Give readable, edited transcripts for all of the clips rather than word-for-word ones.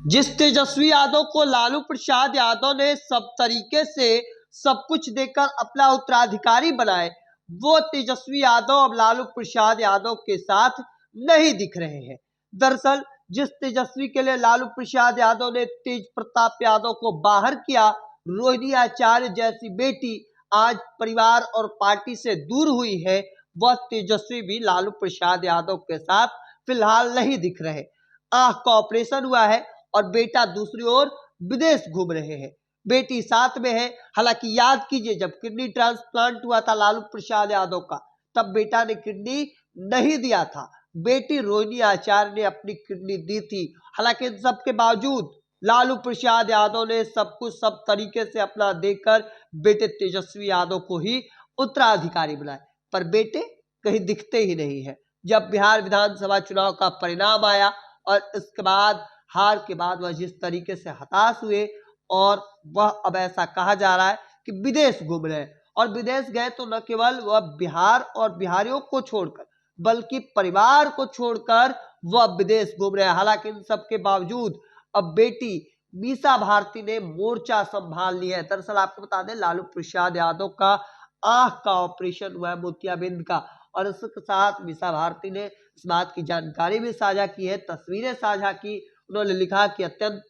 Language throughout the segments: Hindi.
जिस तेजस्वी यादव को लालू प्रसाद यादव ने सब तरीके से सब कुछ देकर अपना उत्तराधिकारी बनाए, वो तेजस्वी यादव अब लालू प्रसाद यादव के साथ नहीं दिख रहे हैं। दरअसल जिस तेजस्वी के लिए लालू प्रसाद यादव ने तेज प्रताप यादव को बाहर किया, रोहिणी आचार्य जैसी बेटी आज परिवार और पार्टी से दूर हुई है, वह तेजस्वी भी लालू प्रसाद यादव के साथ फिलहाल नहीं दिख रहे। आंख का ऑपरेशन हुआ है और बेटा दूसरी ओर विदेश घूम रहे हैं, बेटी साथ में है। हालांकि याद कीजिए, जब किडनी ट्रांसप्लांट हुआ था लालू प्रसाद यादव का, तब बेटा ने किडनी नहीं दिया था, बेटी रोहिणी आचार्य ने अपनी किडनी दी थी। हालांकि इन सब के बावजूद लालू प्रसाद यादव ने सब कुछ सब तरीके से अपना देकर बेटे तेजस्वी यादव को ही उत्तराधिकारी बनाए, पर बेटे कहीं दिखते ही नहीं है। जब बिहार विधानसभा चुनाव का परिणाम आया और इसके बाद हार के बाद वह जिस तरीके से हताश हुए, और वह अब ऐसा कहा जा रहा है कि विदेश घूम रहे हैं, और विदेश गए तो न केवल वह बिहार और बिहारियों को छोड़कर बल्कि परिवार को छोड़कर वह विदेश घूम रहे हैं। हालांकि इन सब के बावजूद अब बेटी मीसा भारती ने मोर्चा संभाल लिया है। दरअसल आपको बता दें, लालू प्रसाद यादव का आंख का ऑपरेशन हुआ है मोतियाबिंद का, और इसके साथ मीसा भारती ने इस बात की जानकारी भी साझा की है, तस्वीरें साझा की। उन्होंने लिखा कि अत्यंत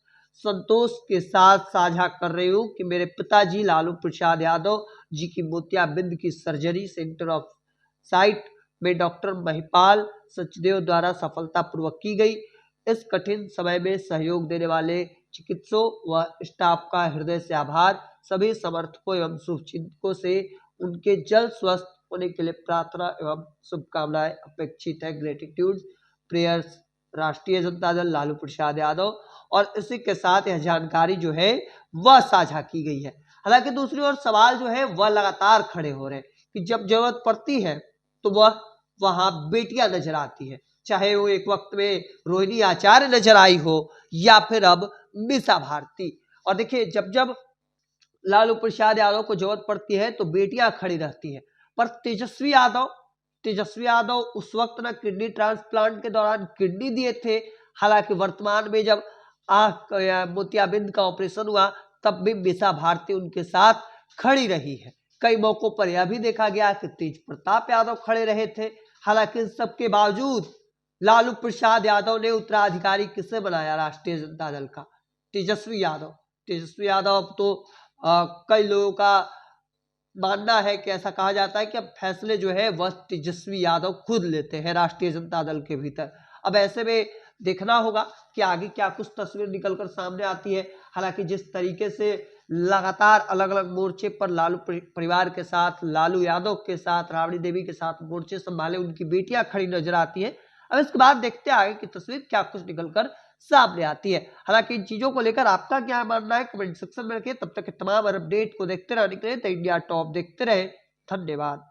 संतोष के साथ साझा कर रही हूँ कि मेरे पिताजी लालू प्रसाद यादव जी की मोतियाबिंद की सर्जरी सेंटर ऑफ साइट में डॉक्टर महिपाल सचदेव द्वारा सफलतापूर्वक की गई। इस कठिन समय में सहयोग देने वाले चिकित्सकों व स्टाफ का हृदय से आभार। सभी समर्थकों एवं शुभचिंतकों से उनके जल्द स्वस्थ होने के लिए प्रार्थना एवं शुभकामनाएं अपेक्षित है। ग्रेटिट्यूड प्रेयर्स, राष्ट्रीय जनता दल लालू प्रसाद यादव। और इसी के साथ यह जानकारी जो है वह साझा की गई है। हालांकि दूसरी ओर सवाल जो है वह लगातार खड़े हो रहे हैं कि जब जरूरत पड़ती है तो वह वहां बेटियां नजर आती है, चाहे वो एक वक्त में रोहिणी आचार्य नजर आई हो या फिर अब मीसा भारती। और देखिए, जब जब लालू प्रसाद यादव को जरूरत पड़ती है तो बेटियां खड़ी रहती हैं, पर तेजस्वी यादव उस वक्त ना किडनी ट्रांसप्लांट के दौरान किडनी दिए थे। हालांकि वर्तमान में जब आंख या मोतियाबिंद का ऑपरेशन हुआ, तब भी मीसा भारती उनके साथ खड़ी रही है। कई मौकों पर यह भी देखा गया कि तेज प्रताप यादव खड़े रहे थे। हालांकि इन सबके बावजूद लालू प्रसाद यादव ने उत्तराधिकारी किसे बनाया? राष्ट्रीय जनता दल का तेजस्वी यादव। तेजस्वी यादव अब तो कई लोगों का मानना है कि ऐसा कहा जाता है कि अब फैसले जो है वह तेजस्वी यादव खुद लेते हैं राष्ट्रीय जनता दल के भीतर। अब ऐसे में देखना होगा कि आगे क्या कुछ तस्वीर निकलकर सामने आती है। हालांकि जिस तरीके से लगातार अलग अलग मोर्चे पर लालू परिवार के साथ, लालू यादव के साथ, राबड़ी देवी के साथ मोर्चे संभाले उनकी बेटियां खड़ी नजर आती है। अब इसके बाद देखते हैं आगे की तस्वीर क्या कुछ निकलकर सामने आती है। हालांकि इन चीजों को लेकर आपका क्या मानना है कमेंट सेक्शन में रखिए। तब तक के तमाम अपडेट को देखते रहने के लिए द इंडिया टॉप देखते रहे। धन्यवाद।